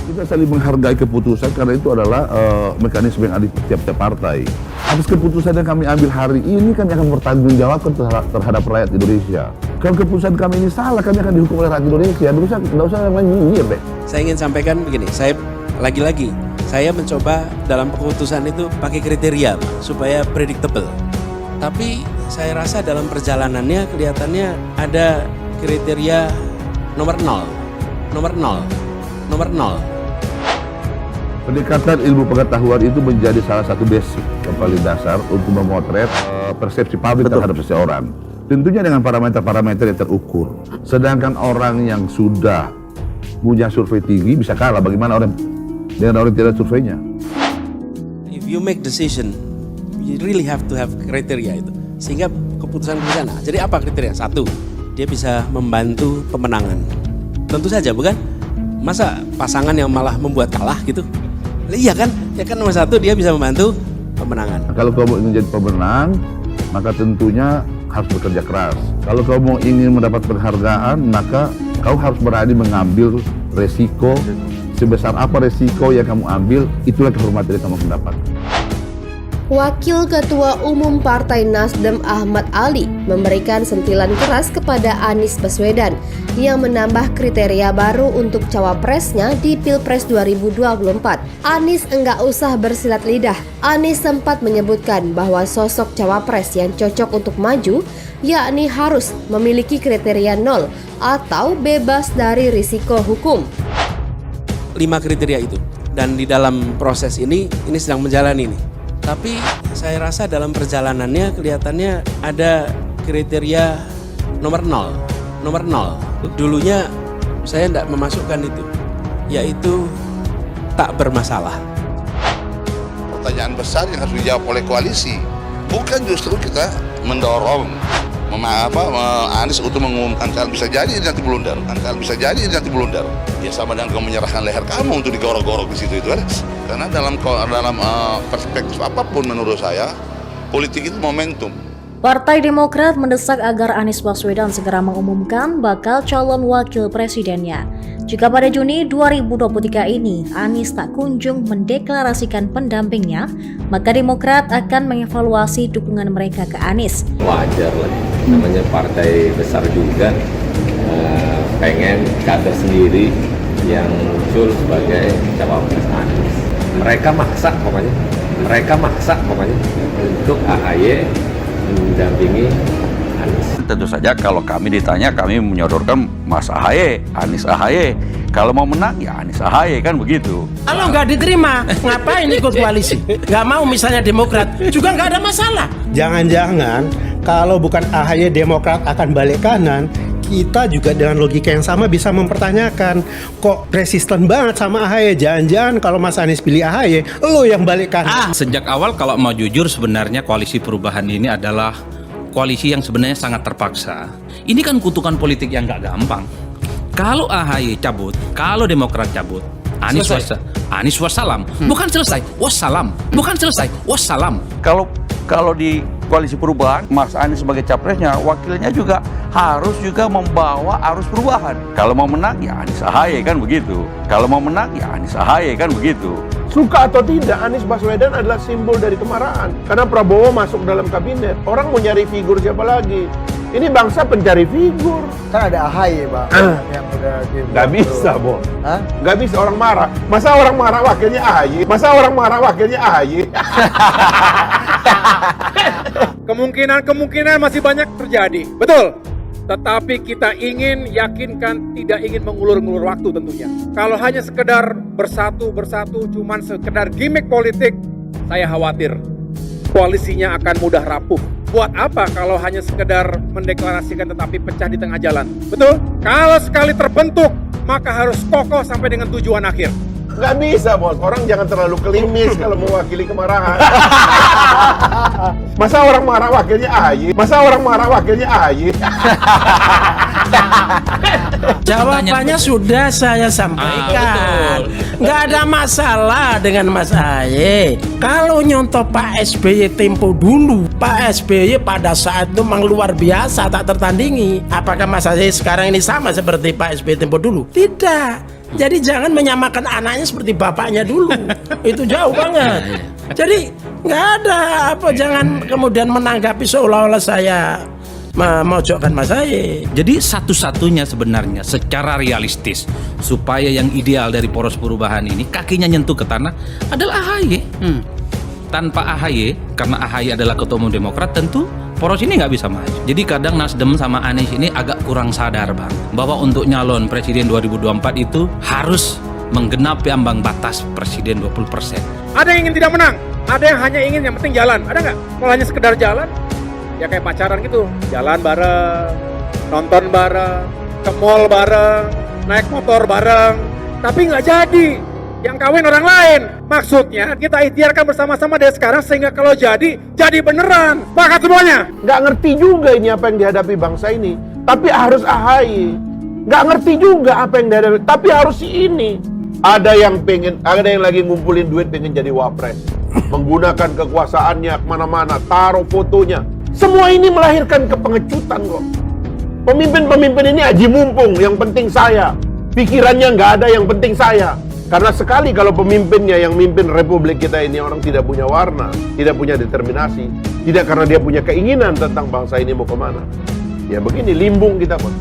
Kita saling menghargai keputusan karena itu adalah mekanisme yang ada di tiap-tiap partai. Atas keputusan yang kami ambil hari ini kami akan bertanggung jawab terhadap rakyat Indonesia. Kalau keputusan kami ini salah, kami akan dihukum oleh rakyat Indonesia. Tidak usah nyinyir deh. Saya ingin sampaikan begini, saya lagi-lagi saya mencoba dalam keputusan itu pakai kriteria supaya predictable. Tapi saya rasa dalam perjalanannya kelihatannya ada kriteria nomor 0. Pendekatan ilmu pengetahuan itu menjadi salah satu basic yang paling dasar untuk memotret persepsi publik terhadap seseorang. Tentunya dengan parameter-parameter yang terukur. Sedangkan orang yang sudah punya survei tinggi bisa kalah. Bagaimana dengan orang tidak surveinya? If you make decision, you really have to have kriteria itu. Sehingga keputusan-keputusan. Nah, jadi apa kriteria? Satu, dia bisa membantu pemenangan. Tentu saja, bukan? Masa pasangan yang malah membuat kalah gitu? Iya kan? Ya kan nomor satu dia bisa membantu pemenangan. Kalau kamu ingin jadi pemenang, maka tentunya harus bekerja keras. Kalau kamu ingin mendapat penghargaan, maka kau harus berani mengambil resiko. Sebesar apa resiko yang kamu ambil, itulah kehormatan yang kamu mendapat. Wakil Ketua Umum Partai Nasdem Ahmad Ali memberikan sentilan keras kepada Anies Baswedan yang menambah kriteria baru untuk cawapresnya di Pilpres 2024. Anies enggak usah bersilat lidah. Anies sempat menyebutkan bahwa sosok cawapres yang cocok untuk maju yakni harus memiliki kriteria 0 atau bebas dari risiko hukum. 5 kriteria itu, dan di dalam proses ini sedang menjalani nih. Tapi saya rasa dalam perjalanannya kelihatannya ada kriteria nomor 0. Dulunya saya tidak memasukkan itu, yaitu tak bermasalah. Pertanyaan besar yang harus dijawab oleh koalisi, bukan justru kita mendorong Anies untuk mengumumkan kalau bisa jadi ini nanti blunder. Ya sama dengan kamu menyerahkan leher kamu untuk digorok-gorok di situ itu kan. Karena dalam perspektif apapun menurut saya, politik itu momentum. Partai Demokrat mendesak agar Anies Baswedan segera mengumumkan bakal calon wakil presidennya. Jika pada Juni 2023 ini Anies tak kunjung mendeklarasikan pendampingnya, maka Demokrat akan mengevaluasi dukungan mereka ke Anies. Wajar lah, namanya partai besar juga, pengen kader sendiri yang muncul sebagai cawapres Anies. Mereka maksa pokoknya untuk AHY mendampingi Anies. Tentu saja kalau kami ditanya, kami menyodorkan Mas AHY, Anies AHY. Kalau mau menang ya Anies AHY, kan begitu. Kalau nggak diterima, ngapain ikut koalisi? Nggak mau misalnya Demokrat, juga nggak ada masalah. Jangan-jangan kalau bukan AHY Demokrat akan balik kanan, kita juga dengan logika yang sama bisa mempertanyakan, kok resisten banget sama AHY? Jangan-jangan kalau Mas Anies pilih AHY, lo yang balik kanan. Sejak awal kalau mau jujur sebenarnya koalisi perubahan ini adalah koalisi yang sebenarnya sangat terpaksa. Ini kan kutukan politik yang nggak gampang. Kalau AHY cabut, kalau Demokrat cabut, Anies wassalam. Bukan selesai, wassalam. Kalau di koalisi perubahan, Mas Anies sebagai capresnya, wakilnya juga harus membawa arus perubahan. Kalau mau menang ya Anies AHY, kan begitu. Suka atau tidak, Anies Baswedan adalah simbol dari kemarahan. Karena Prabowo masuk dalam kabinet, orang mau nyari figur siapa lagi? Ini bangsa pencari figur. Kan ada AHY, Bang. Yang udah Gak bisa, Bo. Gak bisa orang marah. Masa orang marah wakilnya AHY? Kemungkinan masih banyak terjadi. Betul. Tetapi kita ingin yakinkan tidak ingin mengulur-ngulur waktu tentunya. Kalau hanya sekedar bersatu, cuman sekedar gimmick politik, saya khawatir koalisinya akan mudah rapuh. Buat apa kalau hanya sekedar mendeklarasikan tetapi pecah di tengah jalan? Betul? Kalau sekali terbentuk, maka harus kokoh sampai dengan tujuan akhir. Nggak bisa, Bos. Orang jangan terlalu klimis kalau mewakili kemarahan. Masa orang marah wakilnya AHY? Jawabannya sudah saya sampaikan. Nggak ada masalah dengan Mas AHY. Kalau nyontoh Pak SBY tempo dulu, Pak SBY pada saat itu memang luar biasa, tak tertandingi. Apakah Mas AHY sekarang ini sama seperti Pak SBY tempo dulu? Tidak. Jadi jangan menyamakan anaknya seperti bapaknya dulu. Itu jauh banget. Jadi nggak ada jangan kemudian menanggapi seolah-olah saya memojokkan Mas Ahaye. Jadi satu-satunya sebenarnya secara realistis supaya yang ideal dari poros perubahan ini kakinya nyentuh ke tanah adalah Ahaye. Tanpa Ahaye, karena Ahaye adalah ketua umum Demokrat, tentu poros ini nggak bisa maju. Jadi kadang Nasdem sama Anies ini agak kurang sadar, Bang, bahwa untuk nyalon presiden 2024 itu harus menggenapi ambang batas presiden 20%. Ada yang ingin tidak menang, ada yang hanya ingin yang penting jalan. Ada nggak? Kalau hanya sekedar jalan, ya kayak pacaran gitu, jalan bareng, nonton bareng, ke mall bareng, naik motor bareng, tapi nggak jadi. Yang kawin orang lain. Maksudnya kita ikhtiarkan bersama-sama dari sekarang sehingga kalau jadi beneran. Sepakat semuanya. Nggak ngerti juga ini apa yang dihadapi bangsa ini, tapi harus Ahaye. Nggak ngerti juga apa yang dihadapi, tapi harus si ini. Ada yang lagi ngumpulin duit pengen jadi wapres, menggunakan kekuasaannya kemana-mana, taruh fotonya. Semua ini melahirkan kepengecutan kok. Pemimpin-pemimpin ini aji mumpung, yang penting saya. Pikirannya nggak ada yang penting saya. Karena sekali kalau pemimpinnya yang mimpin republik kita ini orang tidak punya warna, tidak punya determinasi, tidak karena dia punya keinginan tentang bangsa ini mau kemana. Ya begini, limbung kita Bang.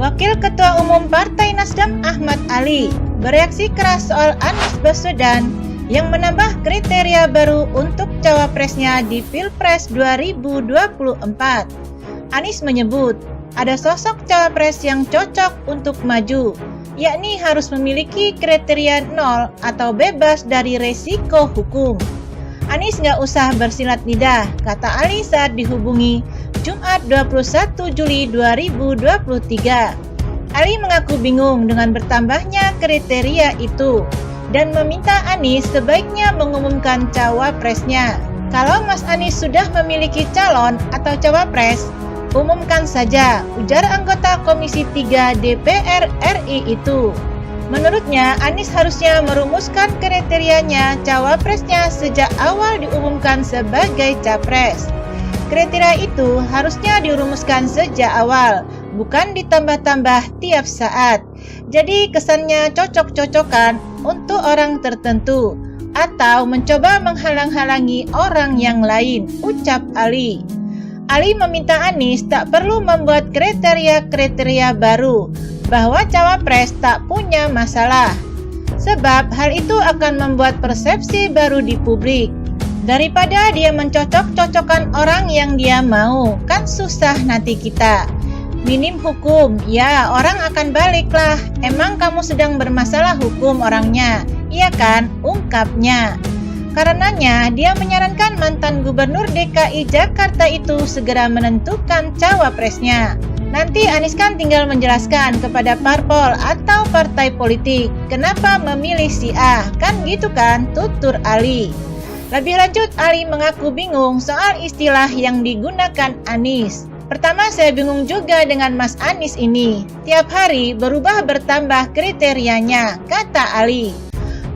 Wakil Ketua Umum Partai Nasdem Ahmad Ali bereaksi keras soal Anies Baswedan yang menambah kriteria baru untuk cawapresnya di Pilpres 2024. Anies menyebut ada sosok cawapres yang cocok untuk maju, yakni harus memiliki kriteria 0 atau bebas dari resiko hukum. Anies nggak usah bersilat lidah, kata Ali saat dihubungi Jumat 21 Juli 2023. Ali mengaku bingung dengan bertambahnya kriteria itu dan meminta Anies sebaiknya mengumumkan cawapresnya. Kalau Mas Anies sudah memiliki calon atau cawapres, umumkan saja, ujar anggota Komisi 3 DPR RI itu. Menurutnya, Anies harusnya merumuskan kriterianya cawapresnya sejak awal diumumkan sebagai capres. Kriteria itu harusnya dirumuskan sejak awal, bukan ditambah-tambah tiap saat. Jadi kesannya cocok-cocokan untuk orang tertentu, atau mencoba menghalang-halangi orang yang lain, ucap Ali. Ali meminta Anies tak perlu membuat kriteria-kriteria baru, bahwa cawapres tak punya masalah. Sebab hal itu akan membuat persepsi baru di publik. Daripada dia mencocok-cocokkan orang yang dia mau, kan susah nanti kita. Minim hukum, ya orang akan baliklah. Emang kamu sedang bermasalah hukum orangnya, iya kan? Ungkapnya. Karenanya, dia menyarankan mantan Gubernur DKI Jakarta itu segera menentukan cawapresnya. Nanti Anies kan tinggal menjelaskan kepada parpol atau partai politik kenapa memilih si A, kan gitu kan, tutur Ali. Lebih lanjut, Ali mengaku bingung soal istilah yang digunakan Anies. Pertama, saya bingung juga dengan Mas Anies ini. Tiap hari berubah bertambah kriterianya, kata Ali.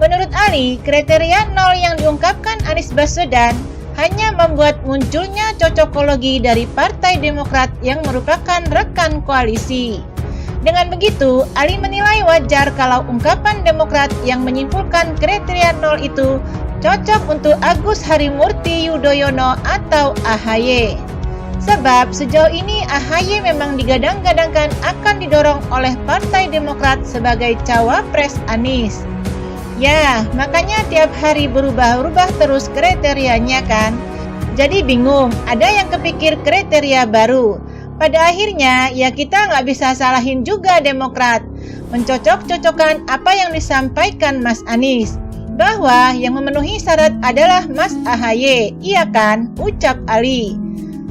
Menurut Ali, kriteria 0 yang diungkapkan Anies Baswedan hanya membuat munculnya cocokologi dari Partai Demokrat yang merupakan rekan koalisi. Dengan begitu, Ali menilai wajar kalau ungkapan Demokrat yang menyimpulkan kriteria 0 itu cocok untuk Agus Harimurti Yudhoyono atau Ahaye. Sebab sejauh ini Ahaye memang digadang-gadangkan akan didorong oleh Partai Demokrat sebagai cawapres Anies. Ya, makanya tiap hari berubah-ubah terus kriterianya kan. Jadi bingung, ada yang kepikir kriteria baru. Pada akhirnya, ya kita nggak bisa salahin juga Demokrat. Mencocok-cocokkan apa yang disampaikan Mas Anies. Bahwa yang memenuhi syarat adalah Mas Ahaye, iya kan? Ucap Ali.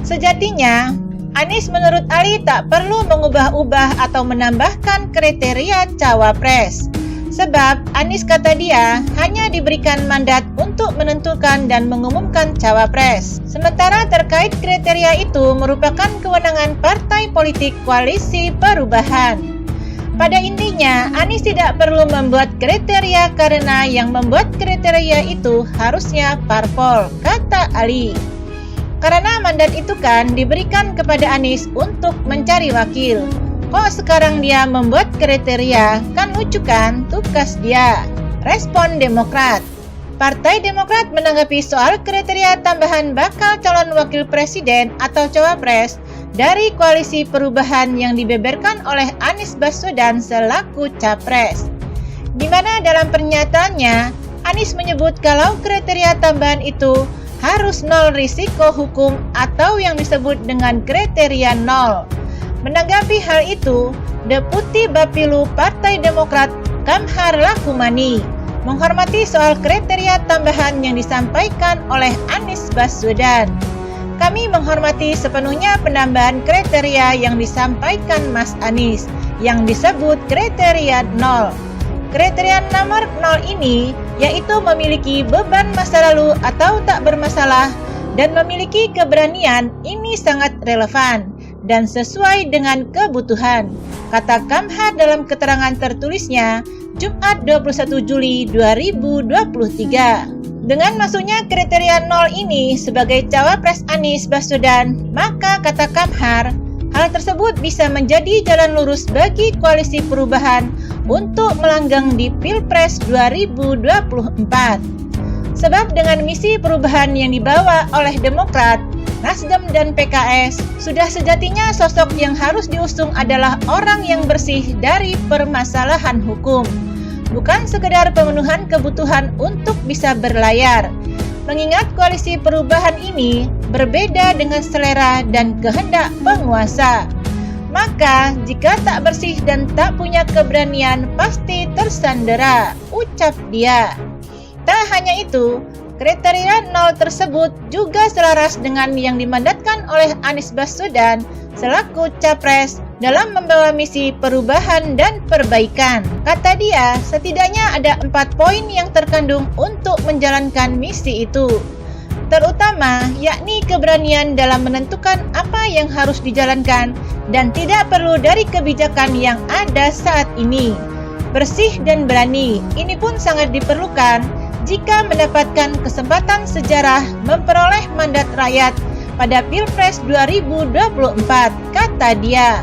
Sejatinya, Anies menurut Ali tak perlu mengubah-ubah atau menambahkan kriteria cawapres. Sebab Anies kata dia hanya diberikan mandat untuk menentukan dan mengumumkan cawapres. Sementara terkait kriteria itu merupakan kewenangan partai politik koalisi perubahan. Pada intinya, Anies tidak perlu membuat kriteria karena yang membuat kriteria itu harusnya parpol, kata Ali. Karena mandat itu kan diberikan kepada Anies untuk mencari wakil. Kok sekarang dia membuat kriteria? Kan lucu kan, tugas dia. Respon Demokrat. Partai Demokrat menanggapi soal kriteria tambahan bakal calon wakil presiden atau cawapres dari koalisi perubahan yang dibeberkan oleh Anies Baswedan selaku capres. Di mana dalam pernyataannya, Anies menyebut kalau kriteria tambahan itu harus nol risiko hukum atau yang disebut dengan kriteria nol. Menanggapi hal itu, Deputi Bapilu Partai Demokrat Kamhar Lakumani menghormati soal kriteria tambahan yang disampaikan oleh Anies Baswedan. Kami menghormati sepenuhnya penambahan kriteria yang disampaikan Mas Anies yang disebut kriteria nol. Kriteria nomor 0 ini yaitu memiliki beban masa lalu atau tak bermasalah dan memiliki keberanian. Ini sangat relevan dan sesuai dengan kebutuhan, kata Kamhar dalam keterangan tertulisnya Jumat 21 Juli 2023. Dengan masuknya kriteria 0 ini sebagai cawapres Anies Baswedan, maka kata Kamhar, hal tersebut bisa menjadi jalan lurus bagi koalisi perubahan untuk melanggang di Pilpres 2024. Sebab dengan misi perubahan yang dibawa oleh Demokrat, Nasdem dan PKS, sudah sejatinya sosok yang harus diusung adalah orang yang bersih dari permasalahan hukum. Bukan sekedar pemenuhan kebutuhan untuk bisa berlayar. Mengingat koalisi perubahan ini berbeda dengan selera dan kehendak penguasa. Maka jika tak bersih dan tak punya keberanian pasti tersandera, ucap dia. Tak hanya itu, kriteria 0 tersebut juga selaras dengan yang dimandatkan oleh Anies Baswedan selaku capres dalam membawa misi perubahan dan perbaikan. Kata dia, setidaknya ada 4 poin yang terkandung untuk menjalankan misi itu. Terutama, yakni keberanian dalam menentukan apa yang harus dijalankan dan tidak perlu dari kebijakan yang ada saat ini. Bersih dan berani, ini pun sangat diperlukan jika mendapatkan kesempatan sejarah memperoleh mandat rakyat pada Pilpres 2024, kata dia.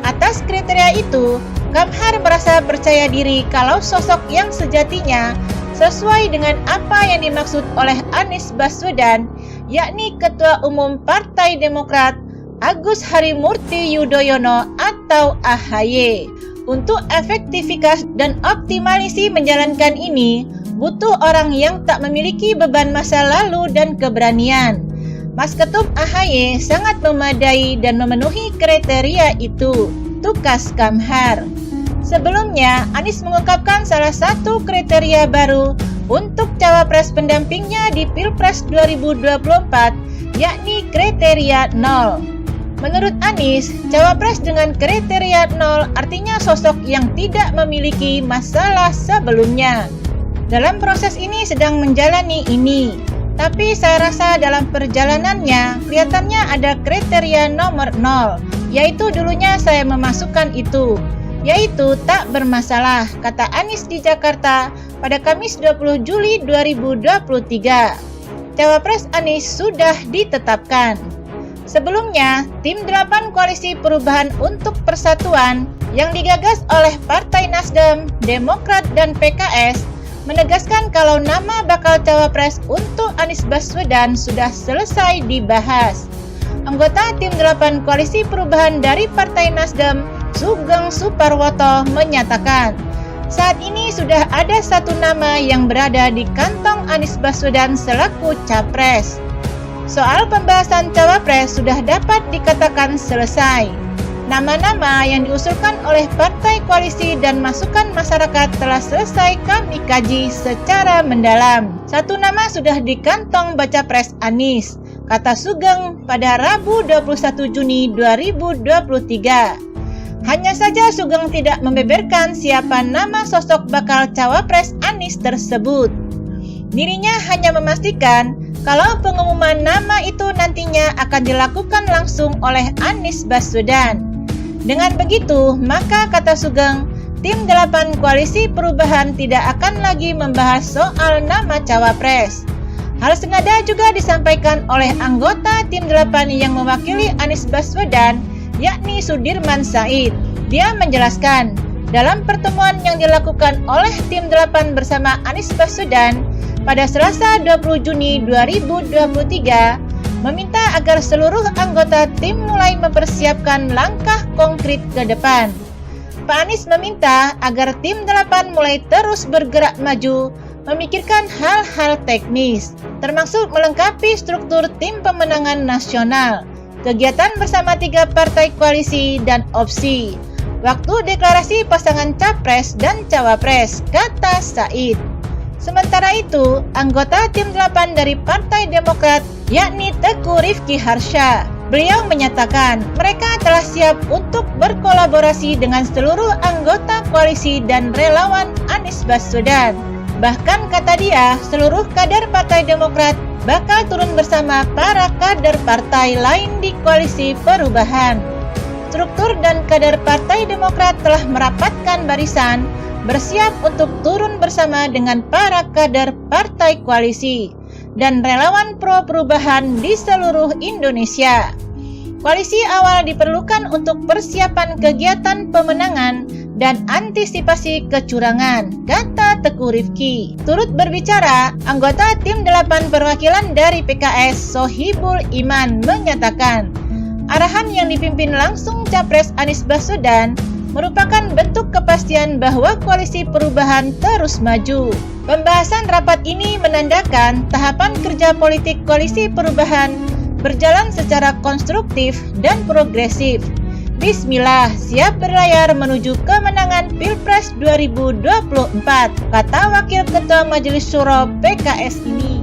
Atas kriteria itu, Kamhar merasa percaya diri kalau sosok yang sejatinya sesuai dengan apa yang dimaksud oleh Anies Baswedan, yakni Ketua Umum Partai Demokrat Agus Harimurti Yudhoyono atau AHY. Untuk efektivitas dan optimalisasi menjalankan ini, butuh orang yang tak memiliki beban masa lalu dan keberanian. Mas Ketum AHY sangat memadai dan memenuhi kriteria itu, tukas Kamhar. Sebelumnya, Anies mengungkapkan salah satu kriteria baru untuk cawapres pendampingnya di Pilpres 2024, yakni kriteria 0. Menurut Anies, cawapres dengan kriteria 0 artinya sosok yang tidak memiliki masalah sebelumnya. Dalam proses ini sedang menjalani ini. Tapi saya rasa dalam perjalanannya kelihatannya ada kriteria nomor 0, yaitu dulunya saya memasukkan itu, yaitu tak bermasalah, kata Anies di Jakarta pada Kamis 20 Juli 2023. Cawapres Anies sudah ditetapkan. Sebelumnya, tim 8 Koalisi Perubahan untuk Persatuan yang digagas oleh Partai Nasdem, Demokrat, dan PKS menegaskan kalau nama bakal cawapres untuk Anies Baswedan sudah selesai dibahas. Anggota tim 8 Koalisi Perubahan dari Partai Nasdem, Sugeng Suparwoto, menyatakan saat ini sudah ada 1 nama yang berada di kantong Anies Baswedan selaku capres. Soal pembahasan cawapres sudah dapat dikatakan selesai. Nama-nama yang diusulkan oleh partai koalisi dan masukan masyarakat telah selesai kami kaji secara mendalam. 1 nama sudah di kantong baca pres Anies, kata Sugeng pada Rabu 21 Juni 2023. Hanya saja Sugeng tidak membeberkan siapa nama sosok bakal cawapres Anies tersebut. Dirinya hanya memastikan kalau pengumuman nama itu nantinya akan dilakukan langsung oleh Anies Baswedan. Dengan begitu, maka kata Sugeng, tim 8 Koalisi Perubahan tidak akan lagi membahas soal nama cawapres. Hal senada juga disampaikan oleh anggota tim 8 yang mewakili Anies Baswedan, yakni Sudirman Said. Dia menjelaskan, dalam pertemuan yang dilakukan oleh tim 8 bersama Anies Baswedan pada Selasa 20 Juni 2023, meminta agar seluruh anggota tim mulai mempersiapkan langkah konkret ke depan. Pak Anies meminta agar tim 8 mulai terus bergerak maju, memikirkan hal-hal teknis, termasuk melengkapi struktur tim pemenangan nasional, kegiatan bersama 3 partai koalisi dan opsi, waktu deklarasi pasangan capres dan cawapres, kata Said. Sementara itu, anggota tim 8 dari Partai Demokrat, yakni Teguh Rifki Harsha, beliau menyatakan mereka telah siap untuk berkolaborasi dengan seluruh anggota koalisi dan relawan Anies Baswedan. Bahkan kata dia, seluruh kader Partai Demokrat bakal turun bersama para kader partai lain di koalisi perubahan. Struktur dan kader Partai Demokrat telah merapatkan barisan, bersiap untuk turun bersama dengan para kader partai koalisi dan relawan pro perubahan di seluruh Indonesia. Koalisi awal diperlukan untuk persiapan kegiatan pemenangan dan antisipasi kecurangan, kata Teguh Rifki. Turut berbicara, anggota tim 8 perwakilan dari PKS, Sohibul Iman, menyatakan arahan yang dipimpin langsung Capres Anies Baswedan merupakan bentuk kepastian bahwa koalisi perubahan terus maju. Pembahasan rapat ini menandakan tahapan kerja politik koalisi perubahan berjalan secara konstruktif dan progresif. Bismillah, siap berlayar menuju kemenangan Pilpres 2024, kata Wakil Ketua Majelis Syuro PKS ini.